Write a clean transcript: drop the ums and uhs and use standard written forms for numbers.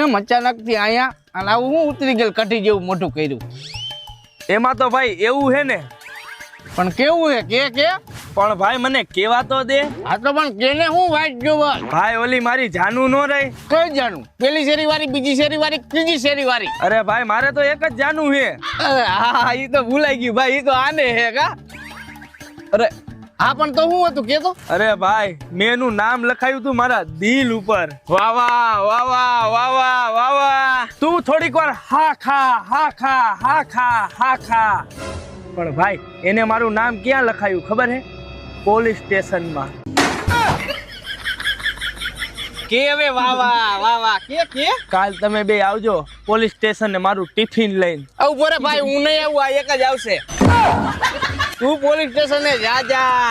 એમ અચાનક થી આયા અને આવું હું ઉતરી ગયેલ કઠી જેવું મોટું કર્યું. એમાં તો ભાઈ એવું હે ને, પણ કેવું હે કે પણ ભાઈ મને કેવા તો દે. આ તો પણ કેને હું વાઈટ જોવા ભાઈ ઓલી મારી જાનું નો રહી. કઈ જાણું? પેલી શેરી વાળી, બીજી શેરી વાળી, ત્રીજી શેરી વાળી? અરે ભાઈ મારે તો એક જ જાનું હે. અરે હા ઈ તો ભૂલાઈ ગયું ભાઈ, ઈ તો આને હે કા. અરે હા પણ તો હું હતું કેતો? અરે ભાઈ મેં એનું નામ લખાયું તું મારા દિલ ઉપર. વાહ વાહ વાહ વાહ વાહ વાહ વાહ વાહ. તું થોડીક વાર હા ખા હા ખા હા ખા હા ખા. પણ ભાઈ એને મારું નામ ક્યાં લખાયું ખબર હે? પોલીસ સ્ટેશનમાં. કે હવે વાહ વાહ વાહ વાહ કે કાલ તમે બે આવજો પોલીસ સ્ટેશન ને મારું ટિફિન લઈને. આવું પોરે ભાઈ હું નહીં આવું, આ એક જ આવશે. તું પોલીસ સ્ટેશને જા.